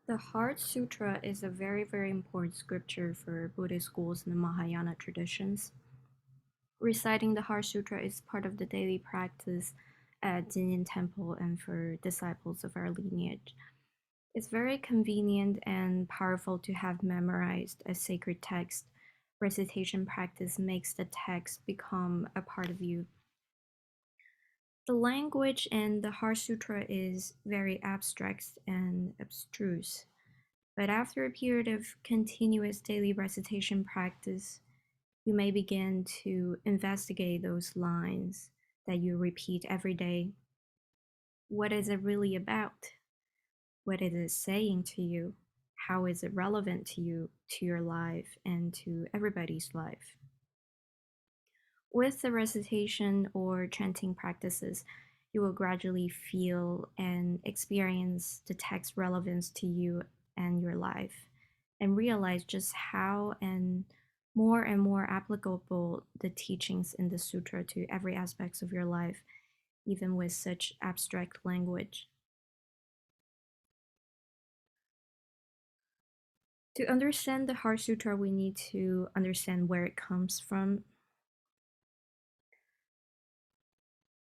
The Heart Sutra is a very, very important scripture for Buddhist schools and the Mahayana traditions. Reciting the Heart Sutra is part of the daily practice at Jinyin Temple and for disciples of our lineage. It's very convenient and powerful to have memorized a sacred text. Recitation practice makes the text become a part of you. The language in the Heart Sutra is very abstract and abstruse. But after a period of continuous daily recitation practice, you may begin to investigate those lines that you repeat every day. What is it really about? What is it saying to you? How is it relevant to you, to your life, and to everybody's life? With the recitation or chanting practices, you will gradually feel and experience the text's relevance to you and your life, and realize just how and more applicable the teachings in the sutra to every aspects of your life, even with such abstract language. To understand the Heart Sutra, we need to understand where it comes from.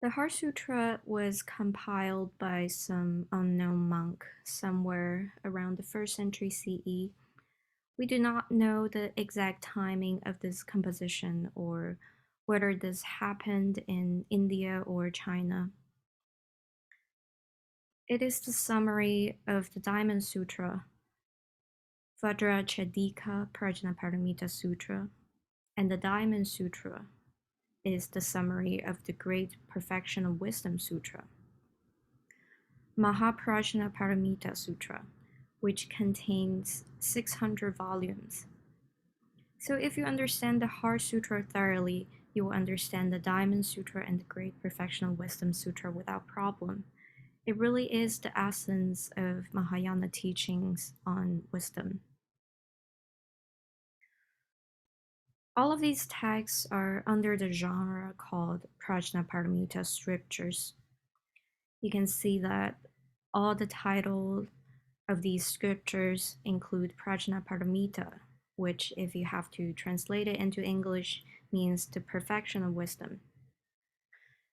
The Heart Sutra was compiled by some unknown monk somewhere around the 1st century CE. We do not know the exact timing of this composition or whether this happened in India or China. It is the summary of the Diamond Sutra, Vajrachedika Prajñāpāramitāhṛdaya Sutra, and the Diamond Sutra is the summary of the Great Perfection of Wisdom Sutra, Prajñāpāramitāhṛdaya Sutra, which contains 600 volumes. So if you understand the Heart Sutra thoroughly, you will understand the Diamond Sutra and the Great Perfection of Wisdom Sutra without problem. It really is the essence of Mahayana teachings on wisdom. All of these texts are under the genre called Prajñāpāramitāhṛdaya scriptures. You can see that all the titles of these scriptures include Prajñāpāramita, which, if you have to translate it into English, means the perfection of wisdom.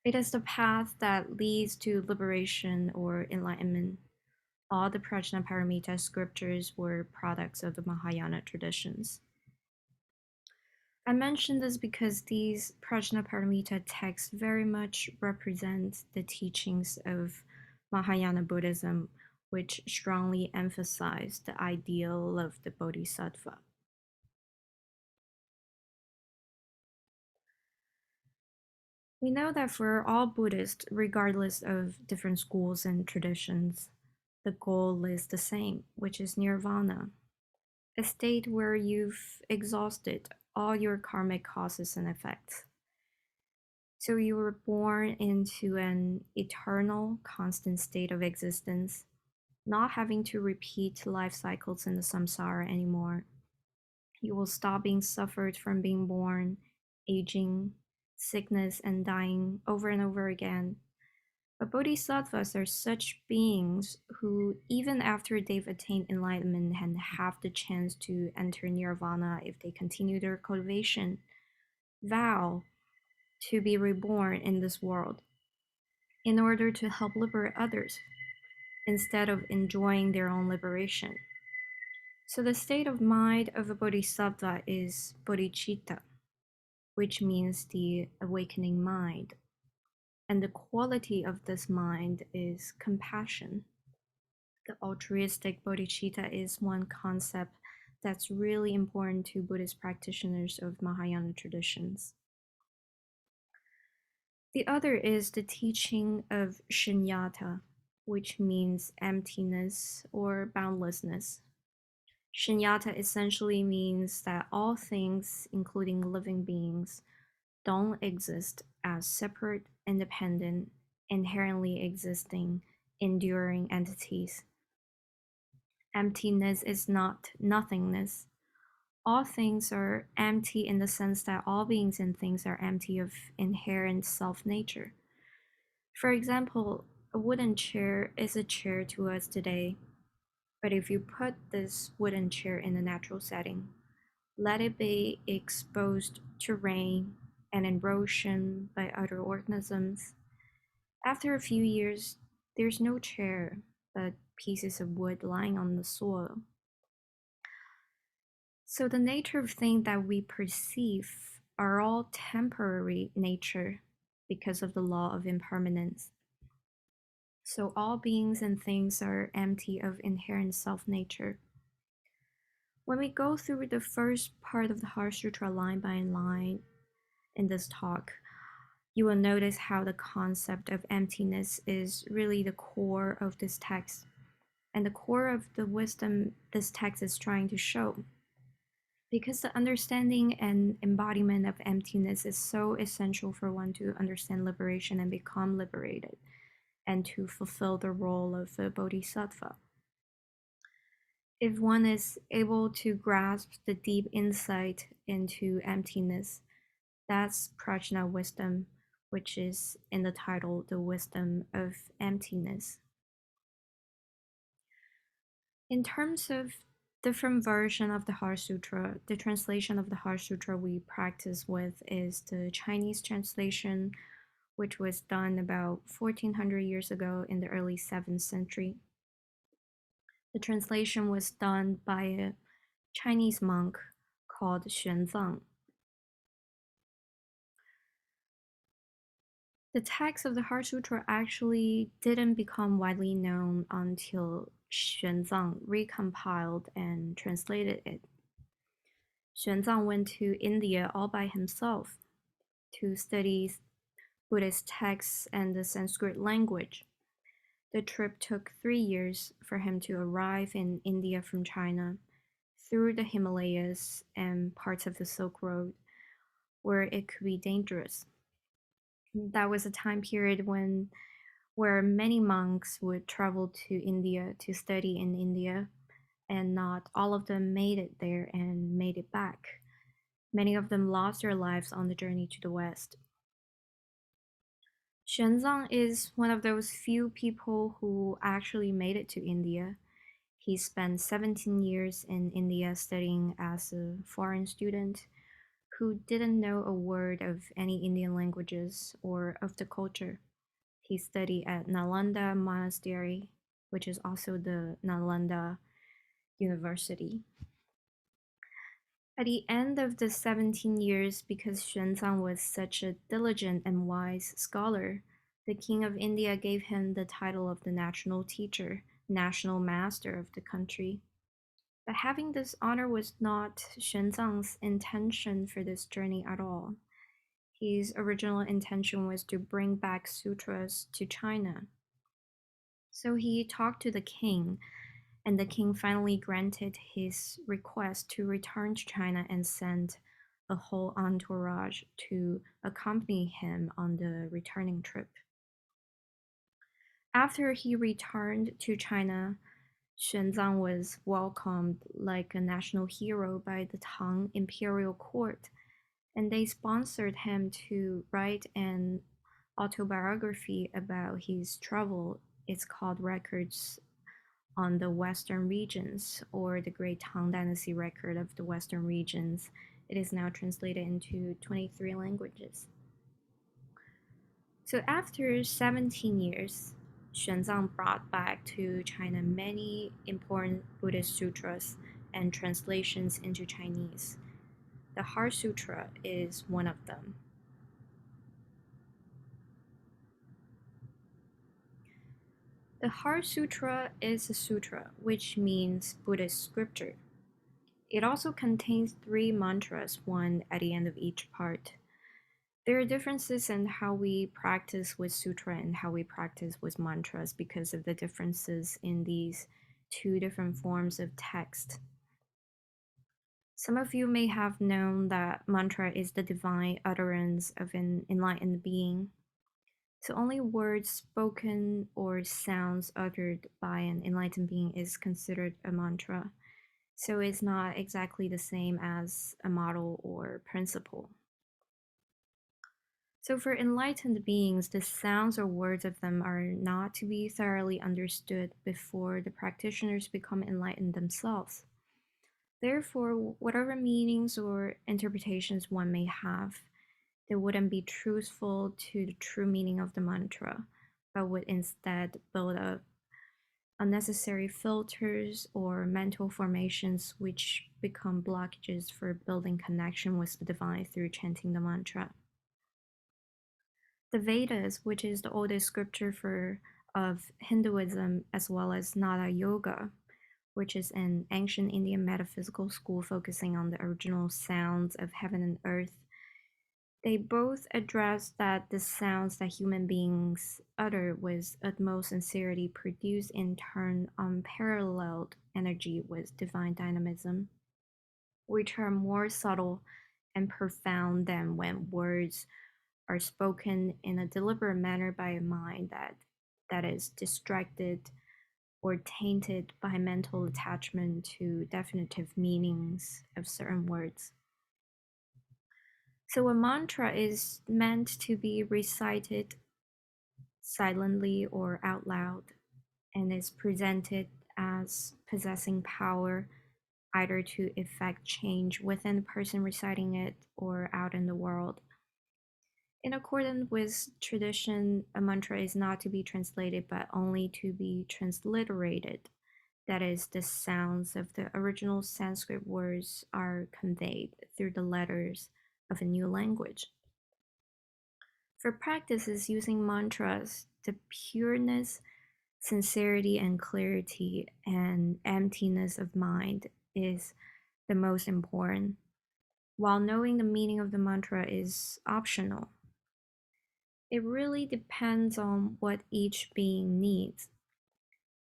It is the path that leads to liberation or enlightenment. All the Prajñāpāramita scriptures were products of the Mahayana traditions. I mention this because these Prajñāpāramita texts very much represent the teachings of Mahayana Buddhism, which strongly emphasize the ideal of the Bodhisattva. We know that for all Buddhists, regardless of different schools and traditions, the goal is the same, which is nirvana, a state where you've exhausted all your karmic causes and effects. So you were born into an eternal, constant state of existence, not having to repeat life cycles in the samsara anymore. You will stop being suffered from being born, aging, sickness, and dying over and over again. But bodhisattvas are such beings who, even after they've attained enlightenment and have the chance to enter nirvana if they continue their cultivation, vow to be reborn in this world in order to help liberate others instead of enjoying their own liberation. So the state of mind of a bodhisattva is bodhicitta, which means the awakening mind. And the quality of this mind is compassion. The altruistic bodhicitta is one concept that's really important to Buddhist practitioners of Mahayana traditions. The other is the teaching of shunyata, which means emptiness or boundlessness. Shunyata essentially means that all things, including living beings, don't exist as separate, independent, inherently existing, enduring entities. Emptiness is not nothingness. All things are empty in the sense that all beings and things are empty of inherent self-nature. For example, a wooden chair is a chair to us today. But if you put this wooden chair in a natural setting, let it be exposed to rain and erosion by other organisms, after a few years, there's no chair, but pieces of wood lying on the soil. So the nature of things that we perceive are all temporary nature because of the law of impermanence. So all beings and things are empty of inherent self-nature. When we go through the first part of the Heart Sutra line by line in this talk, you will notice how the concept of emptiness is really the core of this text and the core of the wisdom this text is trying to show. Because the understanding and embodiment of emptiness is so essential for one to understand liberation and become liberated, and to fulfill the role of a bodhisattva. If one is able to grasp the deep insight into emptiness, that's Prajna wisdom, which is in the title, The Wisdom of Emptiness. In terms of different version of the Heart Sutra, the translation of the Heart Sutra we practice with is the Chinese translation, which was done about 1400 years ago in the early 7th century. The translation was done by a Chinese monk called Xuanzang. The text of the Heart Sutra actually didn't become widely known until Xuanzang recompiled and translated it. Xuanzang went to India all by himself to study Buddhist texts and the Sanskrit language. The trip took 3 years for him to arrive in India from China, through the Himalayas and parts of the Silk Road, where it could be dangerous. That was a time period where many monks would travel to India to study in India, and not all of them made it there and made it back. Many of them lost their lives on the journey to the West. Xuanzang is one of those few people who actually made it to India. He spent 17 years in India studying as a foreign student who didn't know a word of any Indian languages or of the culture. He studied at Nalanda Monastery, which is also the Nalanda University. At the end of the 17 years, because Xuanzang was such a diligent and wise scholar, the King of India gave him the title of the national teacher, national master of the country. But having this honor was not Xuanzang's intention for this journey at all. His original intention was to bring back sutras to China. So he talked to the king, and the king finally granted his request to return to China and sent a whole entourage to accompany him on the returning trip. After he returned to China, Xuanzang was welcomed like a national hero by the Tang imperial court, and they sponsored him to write an autobiography about his travel. It's called Records on the Western Regions, or the Great Tang Dynasty Record of the Western Regions. It is now translated into 23 languages. So after 17 years, Xuanzang brought back to China many important Buddhist sutras and translations into Chinese. The Heart Sutra is one of them. The Heart Sutra is a sutra, which means Buddhist scripture. It also contains 3 mantras, one at the end of each part. There are differences in how we practice with sutra and how we practice with mantras because of the differences in these 2 different forms of text. Some of you may have known that mantra is the divine utterance of an enlightened being. So only words spoken or sounds uttered by an enlightened being is considered a mantra. So it's not exactly the same as a model or principle. So, for enlightened beings, the sounds or words of them are not to be thoroughly understood before the practitioners become enlightened themselves. Therefore, whatever meanings or interpretations one may have, they wouldn't be truthful to the true meaning of the mantra, but would instead build up unnecessary filters or mental formations which become blockages for building connection with the divine through chanting the mantra. The Vedas, which is the oldest scripture of Hinduism, as well as Nada Yoga, which is an ancient Indian metaphysical school focusing on the original sounds of heaven and earth, they both address that the sounds that human beings utter with utmost sincerity produce in turn unparalleled energy with divine dynamism, which are more subtle and profound than when words are spoken in a deliberate manner by a mind that is distracted or tainted by mental attachment to definitive meanings of certain words. So a mantra is meant to be recited silently or out loud and is presented as possessing power either to effect change within the person reciting it or out in the world. In accordance with tradition, a mantra is not to be translated but only to be transliterated. That is, the sounds of the original Sanskrit words are conveyed through the letters of a new language. For practices using mantras, the pureness, sincerity, and clarity and emptiness of mind is the most important, while knowing the meaning of the mantra is optional. It really depends on what each being needs.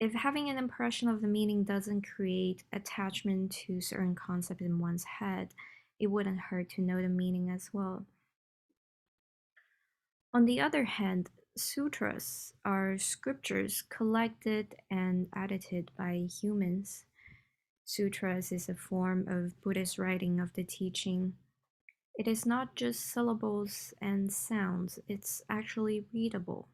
If having an impression of the meaning doesn't create attachment to certain concepts in one's head, it wouldn't hurt to know the meaning as well. On the other hand, sutras are scriptures collected and edited by humans. Sutras is a form of Buddhist writing of the teaching. It is not just syllables and sounds, it's actually readable.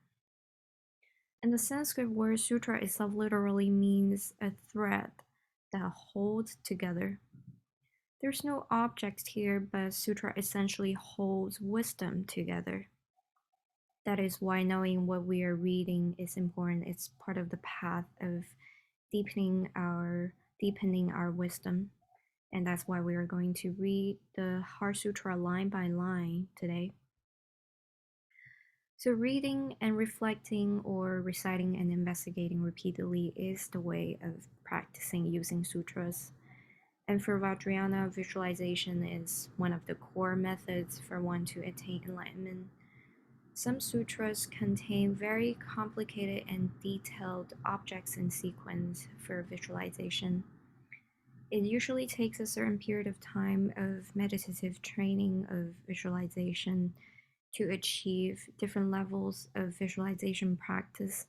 And the Sanskrit word sutra itself literally means a thread that holds together. There's no object here, but sutra essentially holds wisdom together. That is why knowing what we are reading is important. It's part of the path of deepening our wisdom. And that's why we are going to read the Heart Sutra line by line today. So reading and reflecting or reciting and investigating repeatedly is the way of practicing using sutras. And for Vajrayana, visualization is one of the core methods for one to attain enlightenment. Some sutras contain very complicated and detailed objects in sequence for visualization. It usually takes a certain period of time of meditative training of visualization to achieve different levels of visualization practice.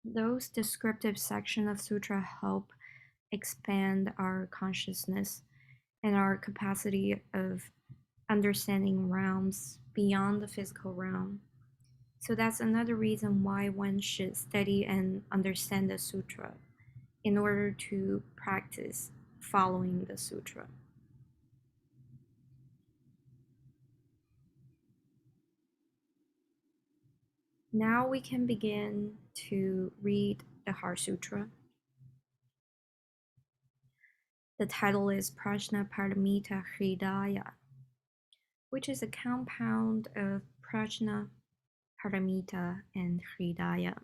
Those descriptive sections of sutra help expand our consciousness and our capacity of understanding realms beyond the physical realm. So that's another reason why one should study and understand the sutra in order to practice following the sutra. Now we can begin to read the Heart Sutra. The title is Prajñāpāramitāhṛdaya, which is a compound of Prajna, Paramita, and Hridaya.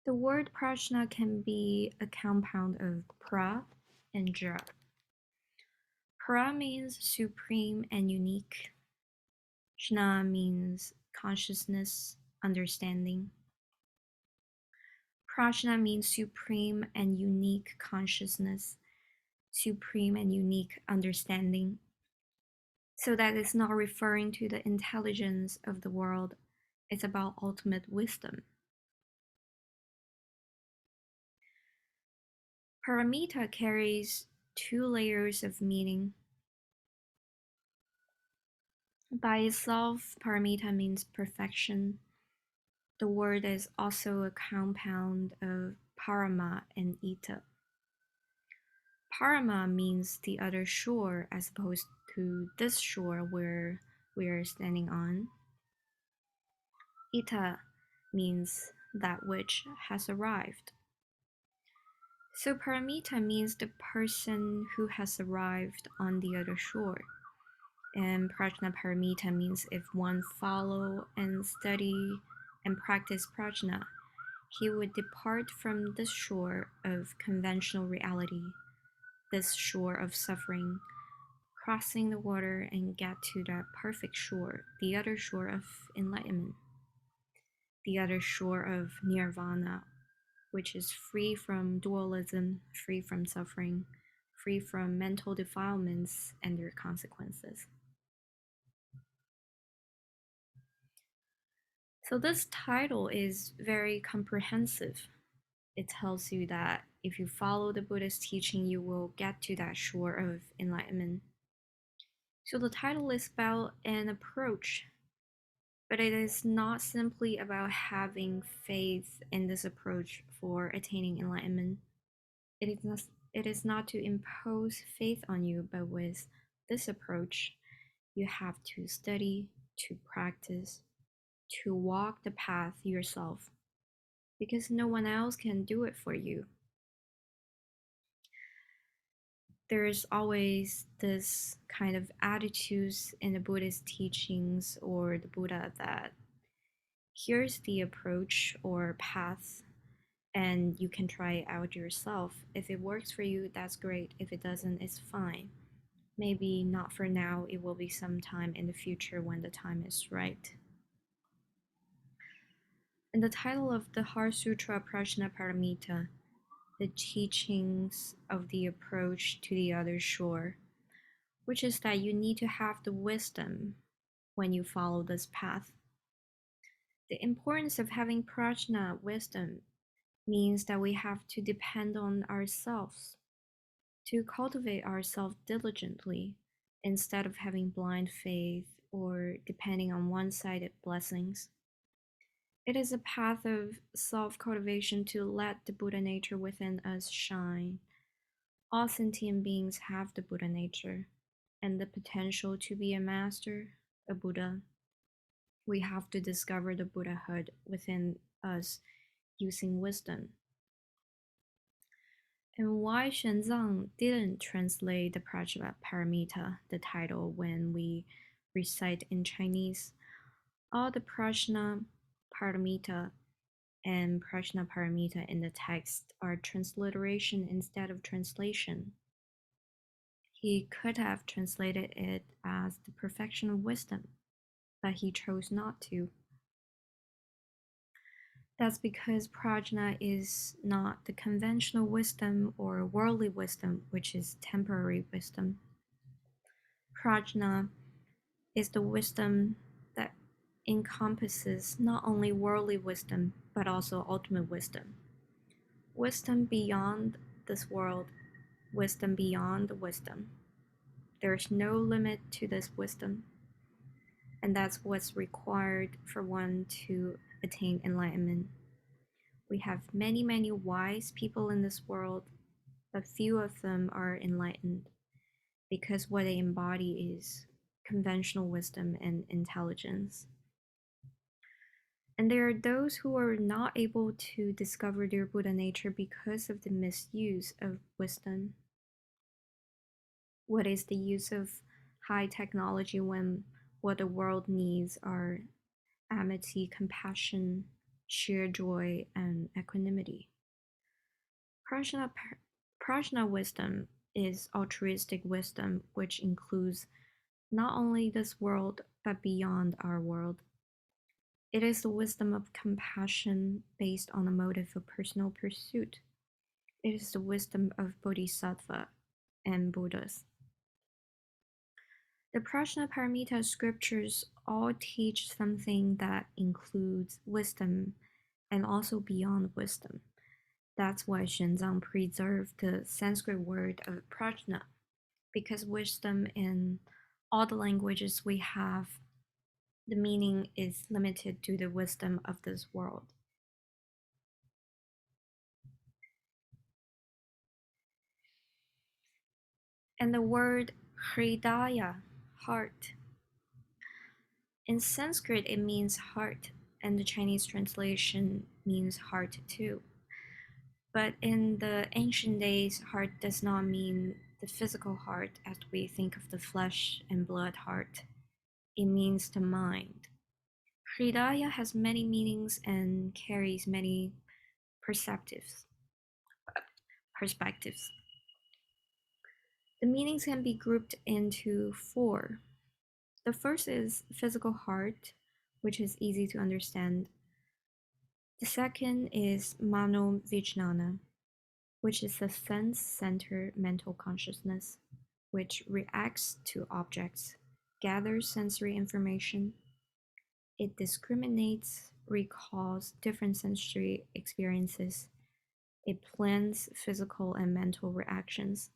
The word Prajna can be a compound of pra and ja. Pra means supreme and unique. Jna means consciousness, understanding. Prajna means supreme and unique consciousness, supreme and unique understanding. So that is not referring to the intelligence of the world, it's about ultimate wisdom. Paramita carries two layers of meaning. By itself, paramita means perfection. The word is also a compound of parama and ita. Parama means the other shore as opposed to this shore where we are standing on. Ita means that which has arrived. So paramita means the person who has arrived on the other shore. And Prajñāpāramitāhṛdaya means if one follow and study and practice prajna, he would depart from this shore of conventional reality, this shore of suffering, crossing the water and get to that perfect shore, the other shore of enlightenment, the other shore of nirvana, which is free from dualism, free from suffering, free from mental defilements and their consequences. So this title is very comprehensive. It tells you that if you follow the Buddhist teaching, you will get to that shore of enlightenment. So the title is about an approach, but it is not simply about having faith in this approach for attaining enlightenment. It is not to impose faith on you, but with this approach, you have to study, to practice, to walk the path yourself, because no one else can do it for you. There's always this kind of attitudes in the Buddhist teachings or the Buddha that here's the approach or path and you can try it out yourself. If it works for you, that's great. If it doesn't, it's fine. Maybe not for now, it will be sometime in the future when the time is right. In the title of the Heart Sutra Prajñāpāramitāhṛdaya, the teachings of the approach to the other shore, which is that you need to have the wisdom when you follow this path. The importance of having prajna wisdom means that we have to depend on ourselves, to cultivate ourselves diligently instead of having blind faith or depending on one-sided blessings. It is a path of self-cultivation to let the Buddha nature within us shine. All sentient beings have the Buddha nature and the potential to be a master, a Buddha. We have to discover the Buddhahood within us using wisdom. And why Xuanzang didn't translate the Prajñāpāramitāhṛdaya, the title, when we recite in Chinese, all the Prajñāpāramitāhṛdaya and Prajñāpāramita in the text are transliteration instead of translation. He could have translated it as the perfection of wisdom, but he chose not to. That's because prajna is not the conventional wisdom or worldly wisdom, which is temporary wisdom. Prajna is the wisdom that encompasses not only worldly wisdom, but also ultimate wisdom. Wisdom beyond this world, wisdom beyond the wisdom. There's no limit to this wisdom, and that's what's required for one to attain enlightenment. We have many, many wise people in this world, but few of them are enlightened because what they embody is conventional wisdom and intelligence. And there are those who are not able to discover their Buddha nature because of the misuse of wisdom. What is the use of high technology when what the world needs are amity, compassion, sheer joy, and equanimity? Prajna wisdom is altruistic wisdom, which includes not only this world, but beyond our world. It is the wisdom of compassion based on a motive of personal pursuit. It is the wisdom of Bodhisattva and Buddhas. The Prajñāpāramitāhṛdaya scriptures all teach something that includes wisdom and also beyond wisdom. That's why Xuanzang preserved the Sanskrit word of prajna, because wisdom and all the languages we have, the meaning is limited to the wisdom of this world. And the word Hridaya, heart. In Sanskrit, it means heart, and the Chinese translation means heart too. But in the ancient days, heart does not mean the physical heart as we think of the flesh and blood heart. It means the mind. Hridaya has many meanings and carries many perspectives. The meanings can be grouped into four. The first is physical heart, which is easy to understand. The second is mano vijnana, which is the sense-centered mental consciousness, which reacts to objects, gathers sensory information. It discriminates, recalls different sensory experiences. It plans physical and mental reactions.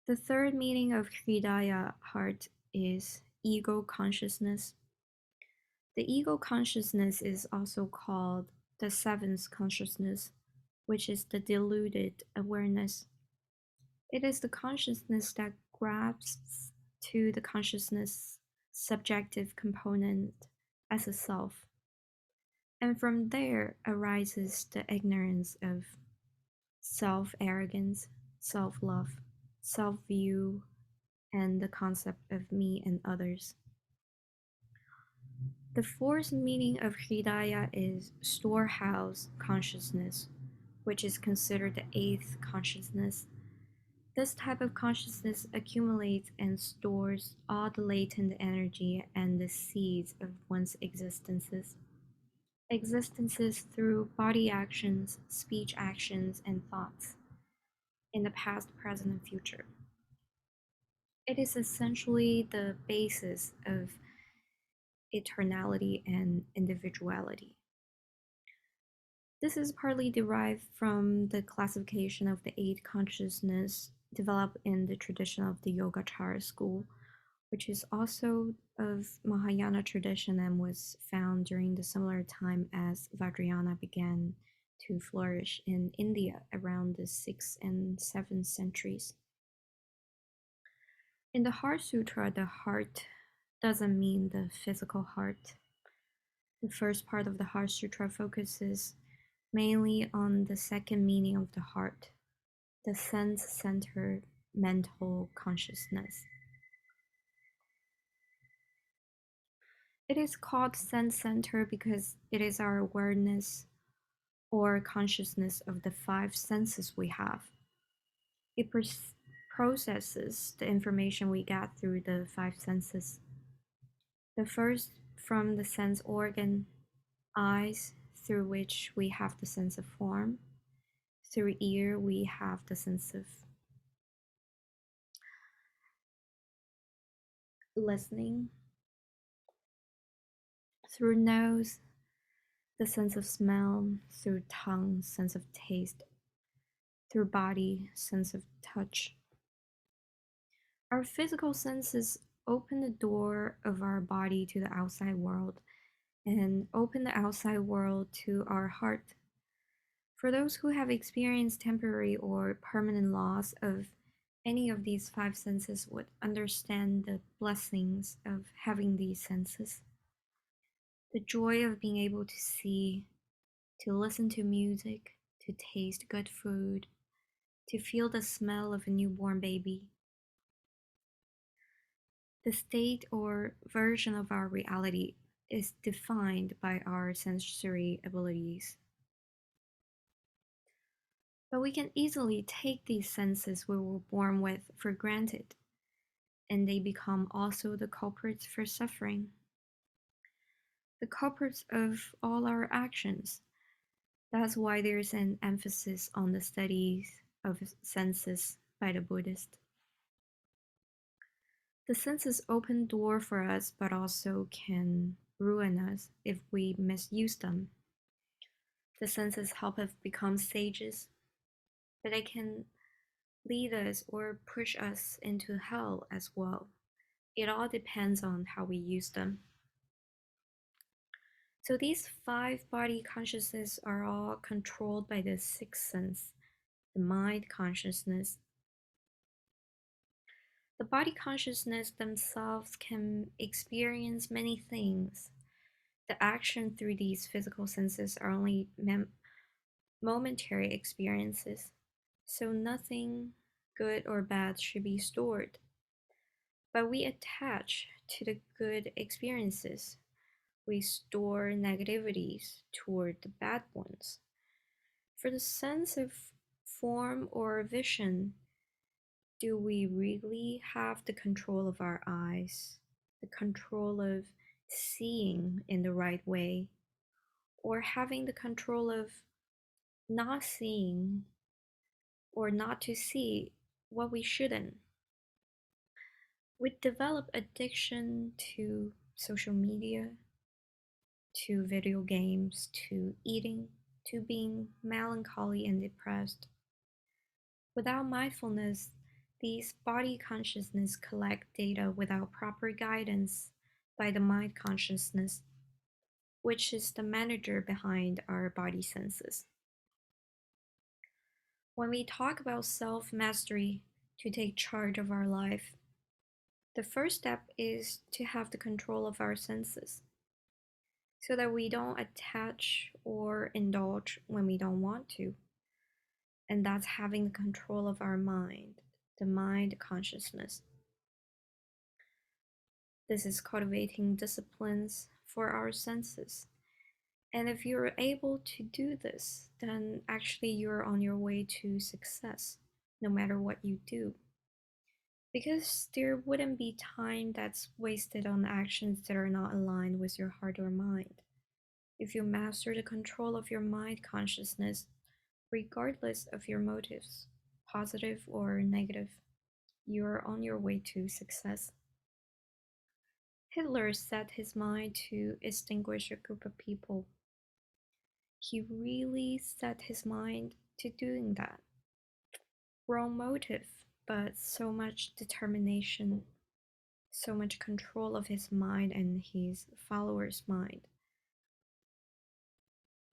The third meaning of Hridaya, heart, is ego consciousness. The ego consciousness is also called the seventh consciousness, which is the deluded awareness. It is the consciousness that grasps to the consciousness subjective component as a self. And from there arises the ignorance of self-arrogance, self-love, self-view, and the concept of me and others. The fourth meaning of Hridaya is storehouse consciousness, which is considered the eighth consciousness. This type of consciousness accumulates and stores all the latent energy and the seeds of one's existences through body actions, speech actions, and thoughts, in the past, present, and future. It is essentially the basis of eternality and individuality. This is partly derived from the classification of the eight consciousness developed in the tradition of the Yogacara school, which is also of Mahayana tradition and was found during the similar time as Vajrayana began to flourish in India around the 6th and 7th centuries. In the Heart Sutra, the heart doesn't mean the physical heart. The first part of the Heart Sutra focuses mainly on the second meaning of the heart, the sense-centered mental consciousness. It is called sense-centered because it is our awareness or consciousness of the five senses we have. It processes the information we get through the five senses. The first from the sense organ, eyes, through which we have the sense of form. Through ear, we have the sense of listening. Through nose, the sense of smell. Through tongue, sense of taste. Through body, sense of touch. Our physical senses open the door of our body to the outside world and open the outside world to our heart. For those who have experienced temporary or permanent loss of any of these five senses would understand the blessings of having these senses. The joy of being able to see, to listen to music, to taste good food, to feel the smell of a newborn baby. The state or version of our reality is defined by our sensory abilities. But we can easily take these senses we were born with for granted, and they become also the culprits for suffering. The culprits of all our actions. That's why there's an emphasis on the studies of senses by the Buddhist. The senses open door for us, but also can ruin us if we misuse them. The senses help us become sages, but they can lead us or push us into hell as well. It all depends on how we use them. So these 5 body consciousnesses are all controlled by the sixth sense, the mind consciousness. The body consciousness themselves can experience many things. The action through these physical senses are only momentary experiences, so nothing good or bad should be stored. But we attach to the good experiences. We store negativities toward the bad ones. For the sense of form or vision, do we really have the control of our eyes, the control of seeing in the right way, or having the control of not seeing or not to see what we shouldn't? We develop addiction to social media, to video games, to eating, to being melancholy and depressed. Without mindfulness, these body consciousness collect data without proper guidance by the mind consciousness, which is the manager behind our body senses. When we talk about self-mastery to take charge of our life, the first step is to have the control of our senses so that we don't attach or indulge when we don't want to. And that's having the control of our mind, the mind consciousness. This is cultivating disciplines for our senses. And if you're able to do this, then actually you're on your way to success, no matter what you do. Because there wouldn't be time that's wasted on actions that are not aligned with your heart or mind. If you master the control of your mind consciousness, regardless of your motives, positive or negative, you're on your way to success. Hitler set his mind to extinguish a group of people. He really set his mind to doing that. Wrong motive, but so much determination, so much control of his mind and his followers' mind.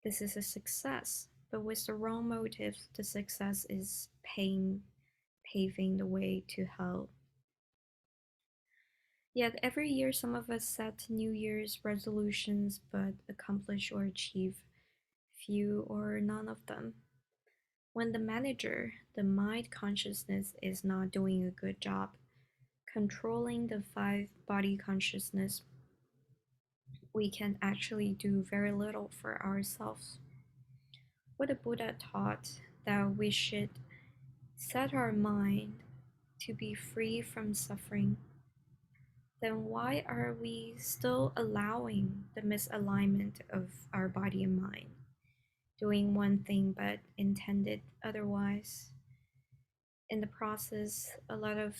This is a success, but with the wrong motives, the success is paving the way to hell. Yet every year some of us set New Year's resolutions but accomplish or achieve few or none of them. When the manager, the mind consciousness, is not doing a good job controlling the 5 body consciousness, we can actually do very little for ourselves. What the Buddha taught that we should set our mind to be free from suffering, then why are we still allowing the misalignment of our body and mind, doing one thing but intended otherwise? In the process, a lot of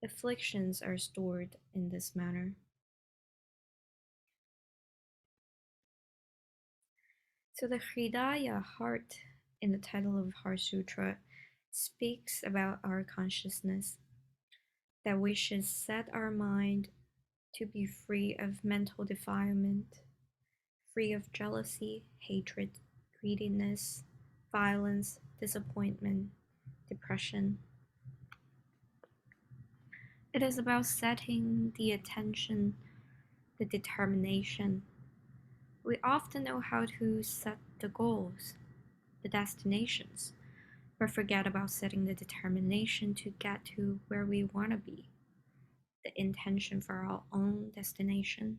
afflictions are stored in this manner. So the Hridaya heart in the title of Heart Sutra speaks about our consciousness, that we should set our mind to be free of mental defilement, free of jealousy, hatred, greediness, violence, disappointment, depression. It is about setting the attention, the determination. We often know how to set the goals, the destinations, but forget about setting the determination to get to where we want to be, the intention for our own destination.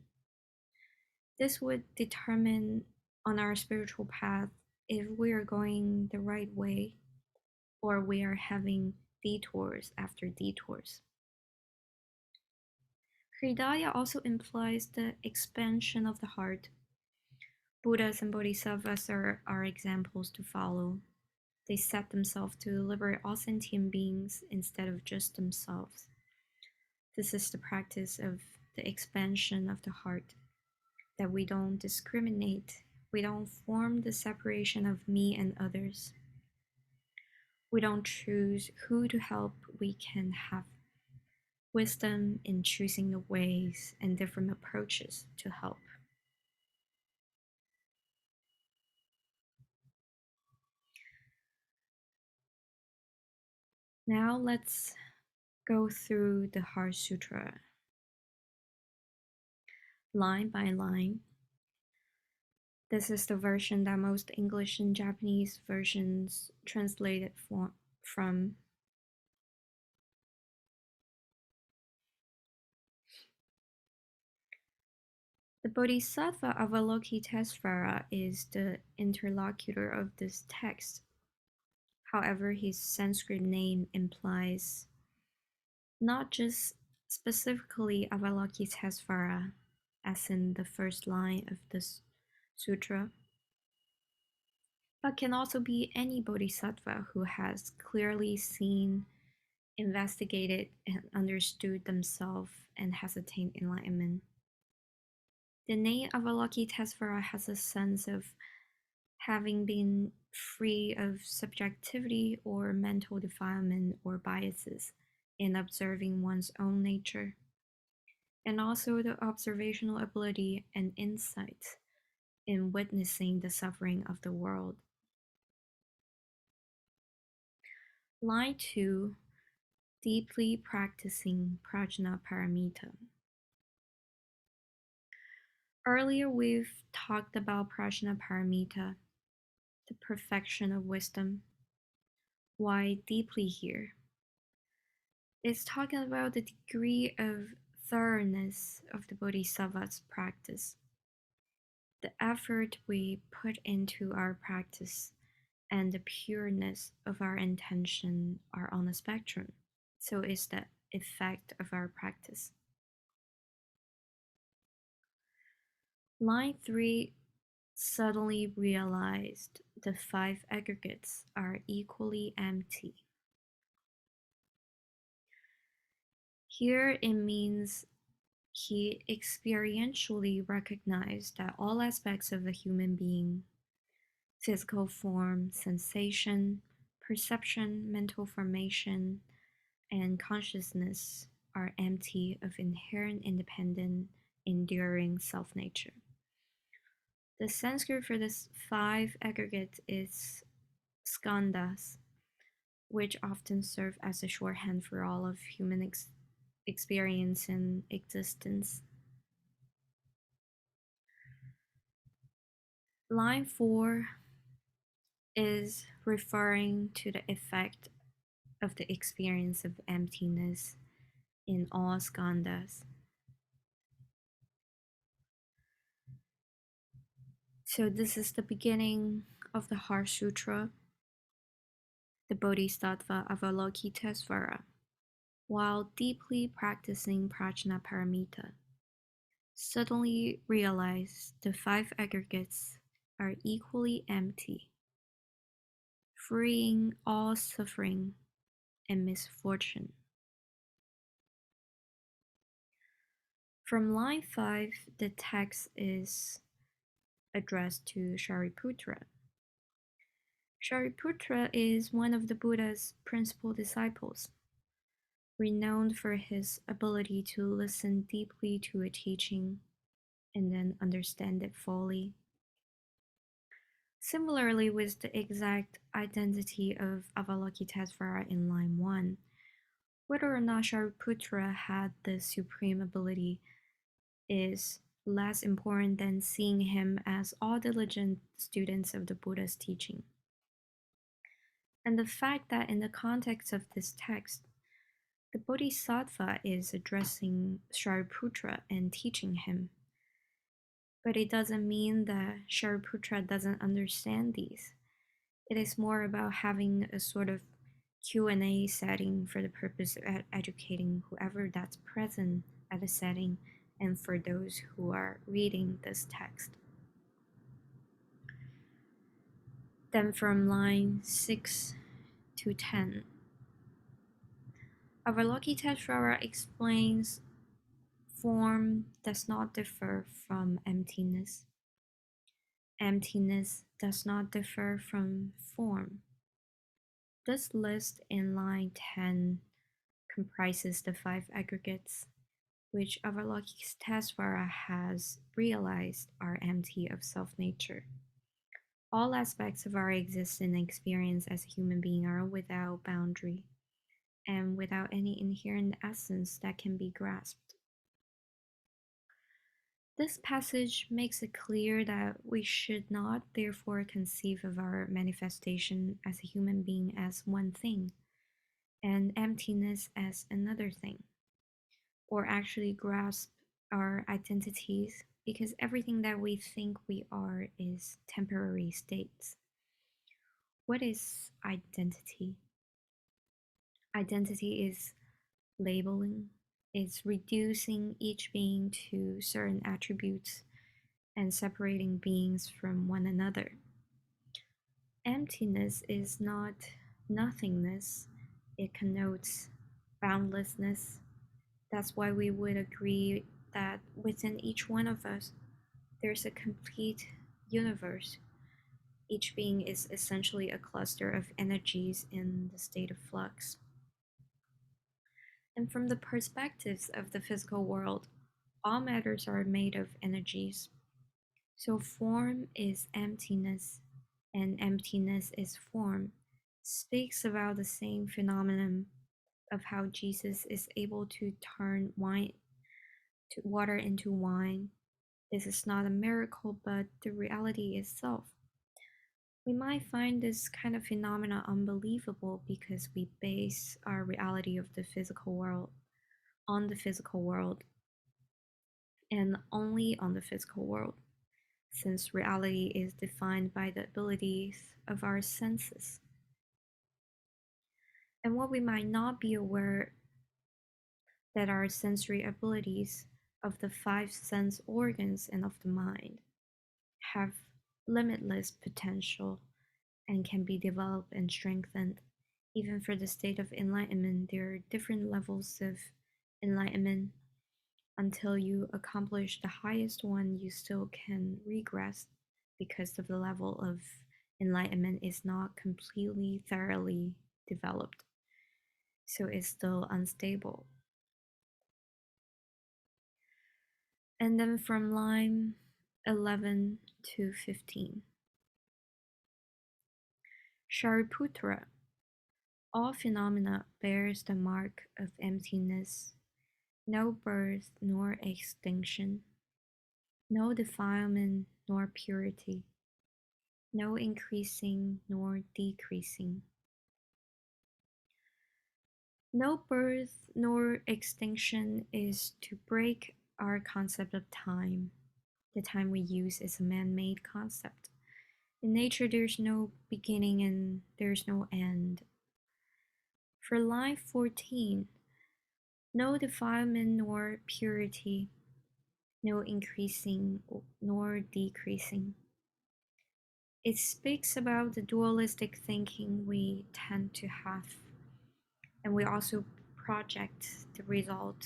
This would determine on our spiritual path if we are going the right way or we are having detours after detours. Hridaya also implies the expansion of the heart. Buddhas and Bodhisattvas are our examples to follow. They set themselves to liberate all sentient beings instead of just themselves. This is the practice of the expansion of the heart, that we don't discriminate, we don't form the separation of me and others. We don't choose who to help, we can have wisdom in choosing the ways and different approaches to help. Now let's go through the Heart Sutra line by line. This is the version that most English and Japanese versions translated from. The Bodhisattva Avalokitesvara is the interlocutor of this text. However, his Sanskrit name implies not just specifically Avalokitesvara, as in the first line of this sutra, but can also be any bodhisattva who has clearly seen, investigated, and understood themselves and has attained enlightenment. The name Avalokitesvara has a sense of having been free of subjectivity or mental defilement or biases in observing one's own nature, and also the observational ability and insight in witnessing the suffering of the world. Line 2, deeply practicing Prajñāpāramitāhṛdaya. Earlier we've talked about Prajñāpāramitāhṛdaya, the perfection of wisdom. Why deeply here? It's talking about the degree of thoroughness of the Bodhisattva's practice. The effort we put into our practice and the pureness of our intention are on a spectrum. So is the effect of our practice. Line 3, suddenly realized the 5 aggregates are equally empty. Here it means he experientially recognized that all aspects of a human being, physical form, sensation, perception, mental formation, and consciousness are empty of inherent independent, enduring self-nature. The Sanskrit for this 5 aggregate is skandhas, which often serve as a shorthand for all of human experience and existence. Line 4 is referring to the effect of the experience of emptiness in all skandhas. So this is the beginning of the Heart Sutra, the Bodhisattva Avalokitesvara, while deeply practicing Prajñāpāramitāhṛdaya, suddenly realized the 5 aggregates are equally empty, freeing all suffering and misfortune. From line 5, the text is addressed to Shariputra. Shariputra is one of the Buddha's principal disciples, renowned for his ability to listen deeply to a teaching and then understand it fully. Similarly, with the exact identity of Avalokitesvara in line 1, whether or not Shariputra had the supreme ability is less important than seeing him as all diligent students of the Buddha's teaching. And the fact that in the context of this text, the Bodhisattva is addressing Shariputra and teaching him. But it doesn't mean that Shariputra doesn't understand these. It is more about having a sort of Q&A setting for the purpose of educating whoever that's present at the setting and for those who are reading this text. Then from line 6 to 10, Avalokitesvara explains form does not differ from emptiness. Emptiness does not differ from form. This list in line 10 comprises the five aggregates, which Avalokitesvara has realized are empty of self-nature. All aspects of our existence and experience as a human being are without boundary and without any inherent essence that can be grasped. This passage makes it clear that we should not therefore conceive of our manifestation as a human being as one thing, and emptiness as another thing, or actually grasp our identities, because everything that we think we are is temporary states. What is identity? Identity is labeling, it's reducing each being to certain attributes and separating beings from one another. Emptiness is not nothingness, it connotes boundlessness. That's why we would agree that within each one of us, there's a complete universe. Each being is essentially a cluster of energies in the state of flux. And from the perspectives of the physical world, all matters are made of energies. So form is emptiness, and emptiness is form, speaks about the same phenomenon of how Jesus is able to turn water into wine. This is not a miracle, but the reality itself. We might find this kind of phenomena unbelievable because we base our reality of the physical world on the physical world and only on the physical world, since reality is defined by the abilities of our senses. And what we might not be aware that our sensory abilities of the five sense organs and of the mind have limitless potential and can be developed and strengthened. Even for the state of enlightenment, there are different levels of enlightenment. Until you accomplish the highest one, you still can regress because of the level of enlightenment is not completely thoroughly developed. So it's still unstable. And then from line 11 to 15. Shariputra, all phenomena bears the mark of emptiness, no birth nor extinction, no defilement nor purity, no increasing nor decreasing. No birth nor extinction is to break our concept of time. The time we use is a man-made concept. In nature, there's no beginning and there's no end. For line 14, no defilement nor purity, no increasing nor decreasing. It speaks about the dualistic thinking we tend to have, and we also project the result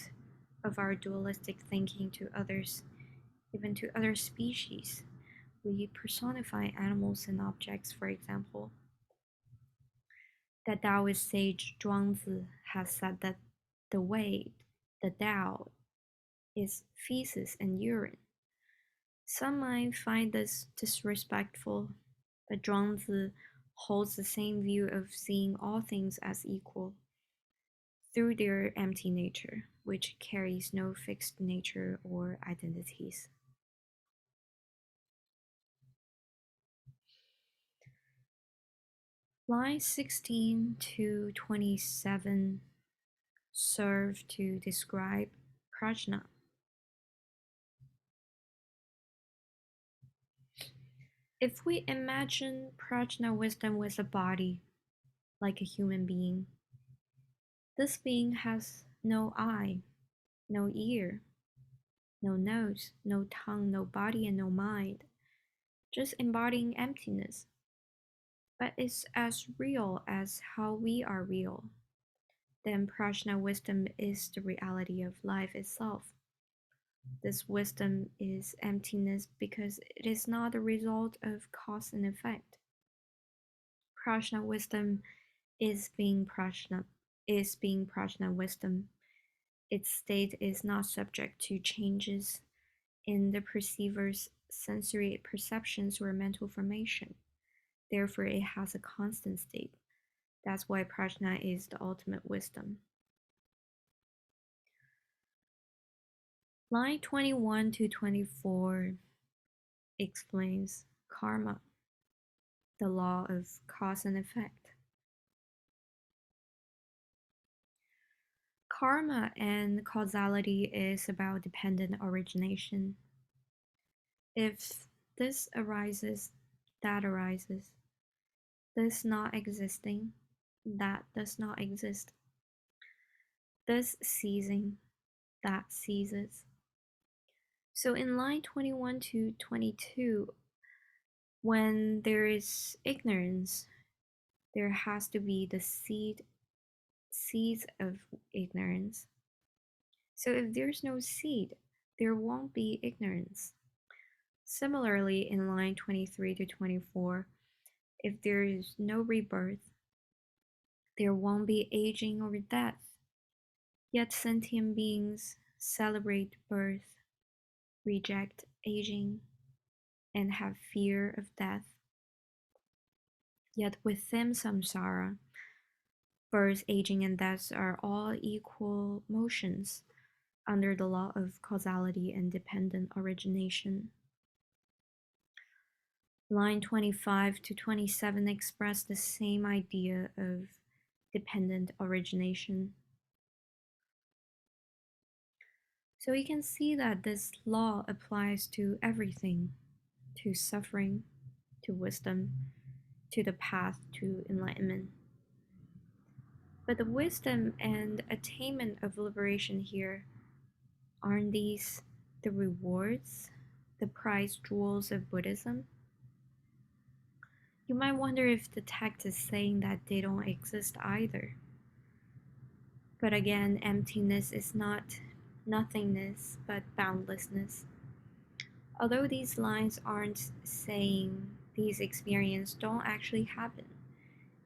of our dualistic thinking to others, even to other species. We personify animals and objects, for example. The Taoist sage Zhuangzi has said that the way, the Tao, is feces and urine. Some might find this disrespectful, but Zhuangzi holds the same view of seeing all things as equal through their empty nature, which carries no fixed nature or identities. Lines 16 to 27 serve to describe Prajna. If we imagine Prajna wisdom with a body, like a human being, this being has no eye, no ear, no nose, no tongue, no body, and no mind, just embodying emptiness. But it's as real as how we are real. Then Prajna wisdom is the reality of life itself. This wisdom is emptiness because it is not the result of cause and effect. Prajna wisdom is being Prajna, is being Prajna wisdom. Its state is not subject to changes in the perceiver's sensory perceptions or mental formation. Therefore, it has a constant state. That's why Prajna is the ultimate wisdom. Line 21 to 24 explains karma, the law of cause and effect. Karma and causality is about dependent origination. If this arises, that arises. This not existing, that does not exist. This ceasing, that ceases. So in line 21 to 22, when there is ignorance, there has to be the seeds of ignorance. So if there's no seed, there won't be ignorance. Similarly, in line 23 to 24, if there is no rebirth, there won't be aging or death. Yet sentient beings celebrate birth, reject aging, and have fear of death. Yet within samsara, birth, aging, and death are all equal motions under the law of causality and dependent origination. Line 25 to 27 express the same idea of dependent origination. So you can see that this law applies to everything, to suffering, to wisdom, to the path to enlightenment. But the wisdom and attainment of liberation here, aren't these the rewards, the prize jewels of Buddhism? You might wonder if the text is saying that they don't exist either. But again, emptiness is not nothingness, but boundlessness. Although these lines aren't saying these experiences don't actually happen,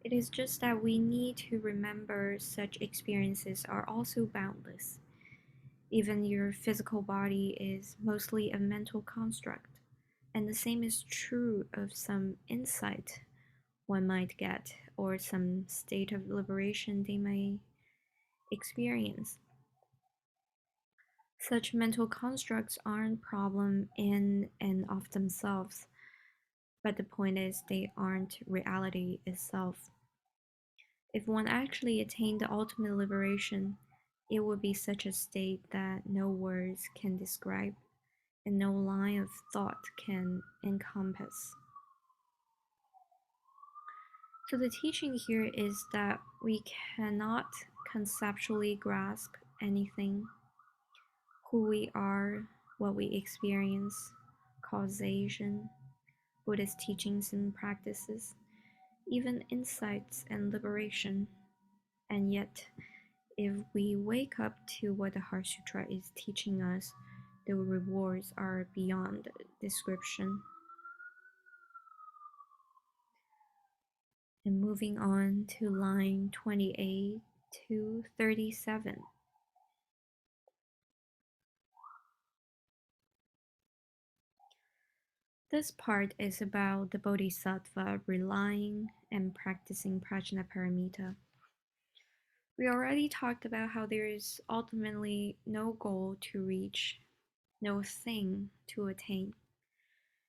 it is just that we need to remember such experiences are also boundless. Even your physical body is mostly a mental construct, and the same is true of some insight one might get or some state of liberation they may experience. Such mental constructs aren't a problem in and of themselves, but the point is they aren't reality itself. If one actually attained the ultimate liberation, it would be such a state that no words can describe and no line of thought can encompass. So the teaching here is that we cannot conceptually grasp anything, who we are, what we experience, causation, Buddhist teachings and practices, even insights and liberation. And yet, if we wake up to what the Heart Sutra is teaching us, the rewards are beyond description. And moving on to line 28 to 37. This part is about the Bodhisattva relying and practicing Prajñāpāramitāhṛdaya. We already talked about how there is ultimately no goal to reach, no thing to attain.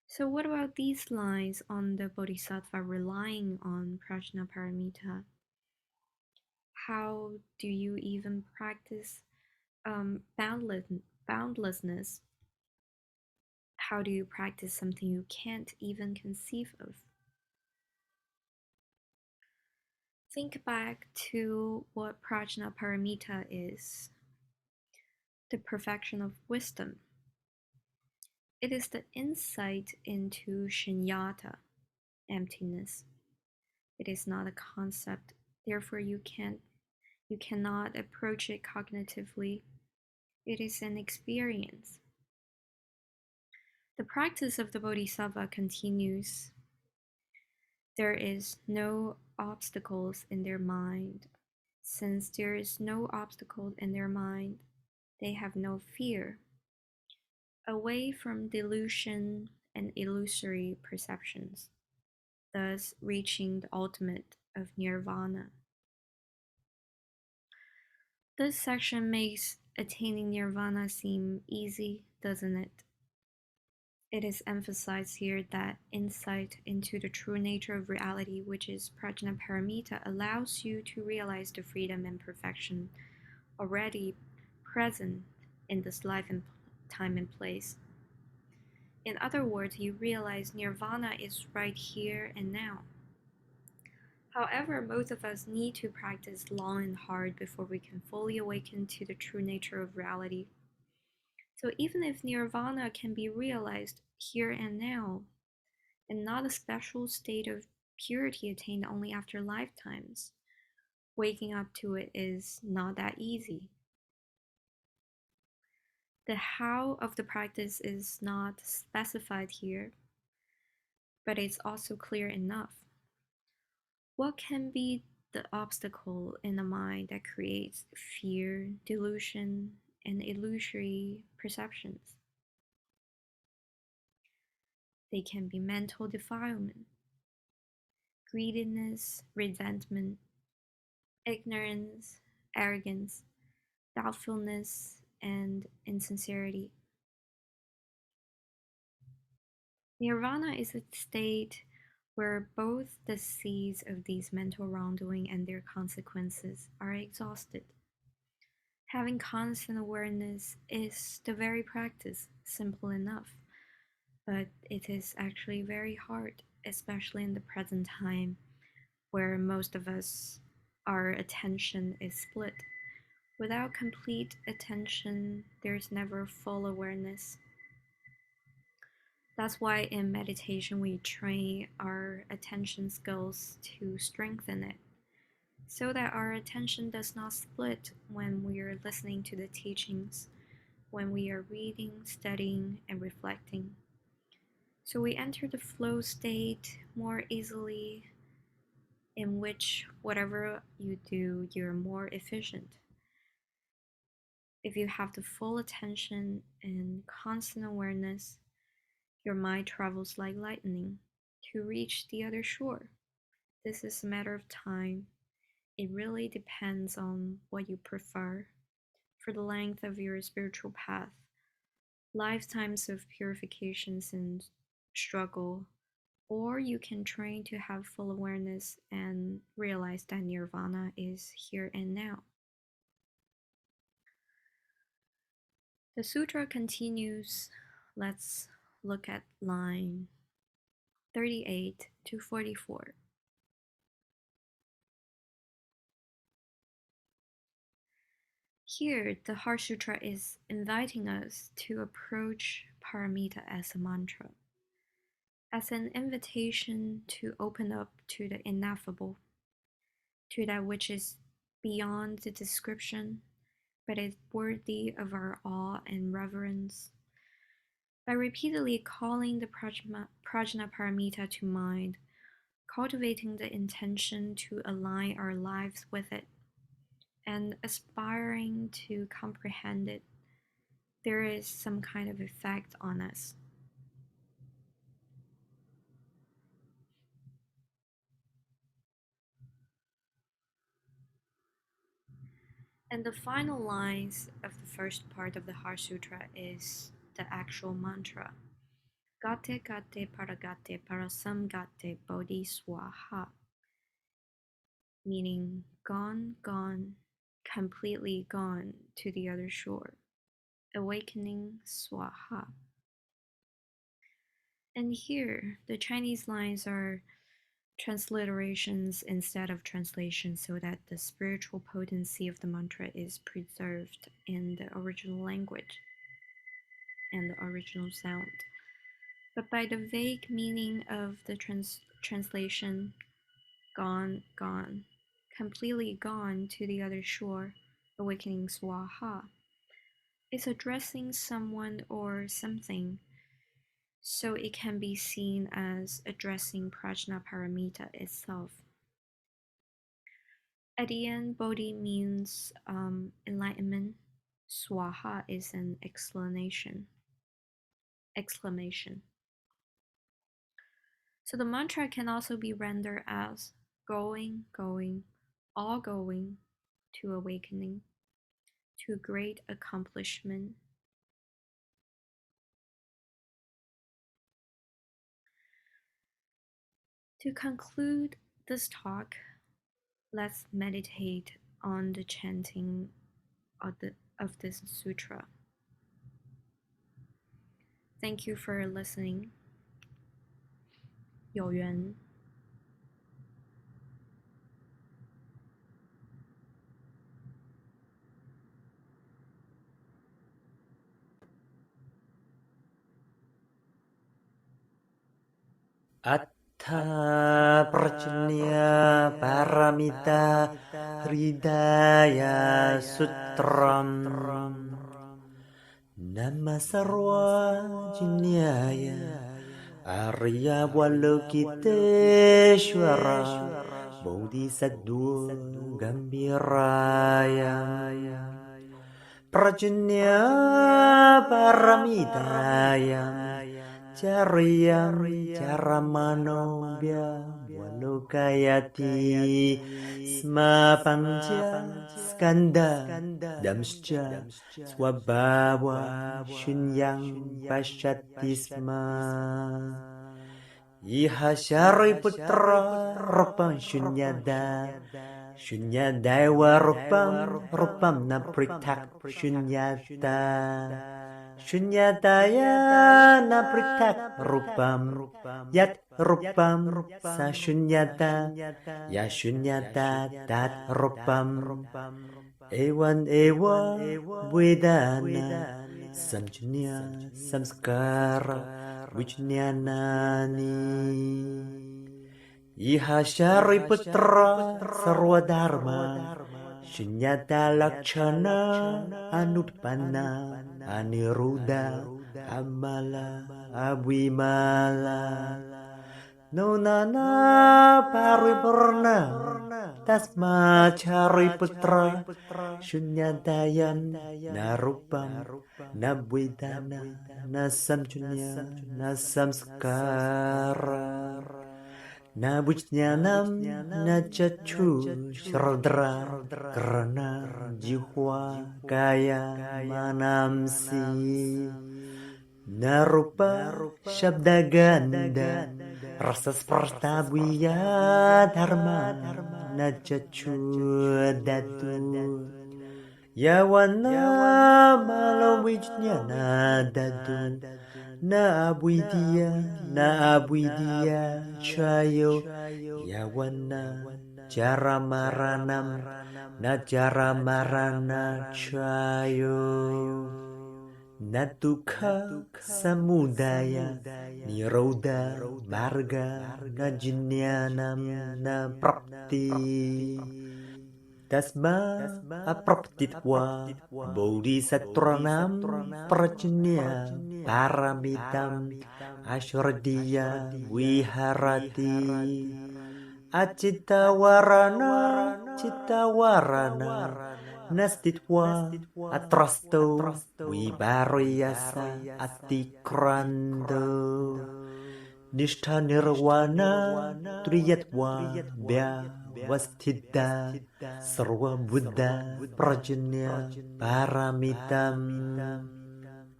So what about these lines on the Bodhisattva relying on Prajñāpāramitāhṛdaya? How do you even practice boundlessness? How do you practice something you can't even conceive of? Think back to what Prajñāpāramitāhṛdaya is, the perfection of wisdom. It is the insight into shunyata, emptiness. It is not a concept, therefore you cannot approach it cognitively. It is an experience. The practice of the Bodhisattva continues. There is no obstacles in their mind, Since there is no obstacle in their mind, they have no fear. Away from delusion and illusory perceptions, thus reaching the ultimate of nirvana. This section makes attaining nirvana seem easy, doesn't it? It is emphasized here that insight into the true nature of reality, which is Prajñāpāramitāhṛdaya, allows you to realize the freedom and perfection already present in this life and time and place. In other words, you realize nirvana is right here and now. However, most of us need to practice long and hard before we can fully awaken to the true nature of reality. So even if nirvana can be realized here and now, and not a special state of purity attained only after lifetimes, waking up to it is not that easy. The how of the practice is not specified here, but it's also clear enough. What can be the obstacle in the mind that creates fear, delusion, and illusory perceptions? They can be mental defilement, greediness, resentment, ignorance, arrogance, doubtfulness, and insincerity. Nirvana is a state where both the seeds of these mental wrongdoing and their consequences are exhausted. Having constant awareness is the very practice, simple enough, but it is actually very hard, especially in the present time where most of us, our attention is split. Without complete attention, there's never full awareness. That's why in meditation we train our attention skills to strengthen it, so that our attention does not split when we are listening to the teachings, when we are reading, studying, and reflecting. So we enter the flow state more easily, in which whatever you do, you're more efficient. If you have the full attention and constant awareness, your mind travels like lightning to reach the other shore. This is a matter of time. It really depends on what you prefer for the length of your spiritual path. Lifetimes of purifications and struggle, or you can train to have full awareness and realize that nirvana is here and now. The sutra continues. Let's look at line 38 to 44. Here, the Heart Sutra is inviting us to approach Paramita as a mantra, as an invitation to open up to the ineffable, to that which is beyond the description, but is worthy of our awe and reverence. By repeatedly calling the Prajñāpāramitāhṛdaya to mind, cultivating the intention to align our lives with it, and aspiring to comprehend it, there is some kind of effect on us. And the final lines of the first part of the Heart Sutra is the actual mantra. Gate gate paragate parasamgate bodhi swaha, meaning gone, gone, completely gone to the other shore. Awakening swaha. And here, the Chinese lines are transliterations instead of translations, so that the spiritual potency of the mantra is preserved in the original language and the original sound. But by the vague meaning of the translation, gone, gone, completely gone to the other shore, awakening swaha, it's addressing someone or something, so it can be seen as addressing Prajñāpāramitāhṛdaya itself. At the end, Bodhi means enlightenment. Swaha is an exclamation. So the mantra can also be rendered as going, going, all going to awakening, to great accomplishment. To conclude this talk, let's meditate on the chanting of this sutra. Thank you for listening. Youyuan. Prajñāpāramitāhṛdaya Sutram Nama sarva jinyaya Arya Valokiteshvara Bodhisattva Gambhiraya Prajñāpāramitāhṛdaya Chariyam Charamanobhya Valokayati Sma Pancha Skanda Damscha Swabhava Shunyam Pashyati Sma Iha Shariputra Rupam Shunyada Shunyadaiva Rupam na Pritak Shunyata Shunyataya na pritak rupam Yat rupam sa shunyata Ya shunyata tat rupam Ewan ewa vedana Samjunya samskara Vijnanani Iha Shariputra sarva Dharma Shunyata lakshana anutpanna aniruddha amala abhimala nonana paripurna tasma Shariputra shunyatayan narupam nabvedana nasamjunya nasamskara Na vijnanam na chachu shradra karana jihwa kaya manamsi na rupa shabda ganda rasa sparta buya dharma na chachu dadu yawana malo vijnana dadu Na abwidiya chayo yawana jaramaranam na jaramarana chayo na dukha samudaya nirodha marga na jinyanam na prapti Tasma apraptitva bodhisatranam prajñā paramitam ashradya viharati acitawarana nastitva atrasto vipariyasa atikrando nishtha nirvana triyatva Vastita Sarva Buddha Prajna Paramitam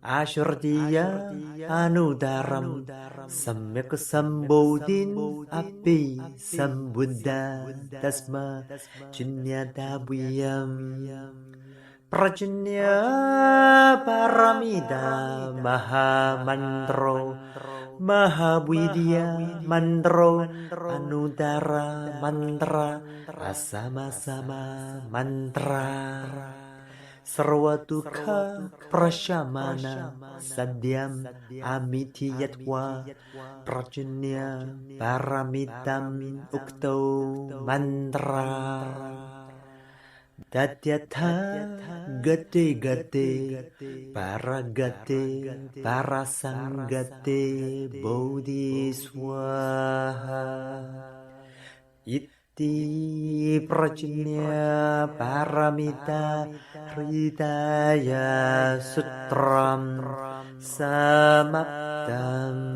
Ashurdiya Anudaram Samyak Sambodhin Api Sambuddha Tasma Chinyadabhiyam Prajñāpāramita Mahamantro Mahavidya Mantro Anudara Mantra Asama-sama Mantra Sarvatukha Prashamana Sadyam Amitiyatva Prajñāpāramitam Ukto Mantra Tatyatha gate parasangate bodhi swaha Iti Prajñāpāramitāhṛdaya Sutram Samaptam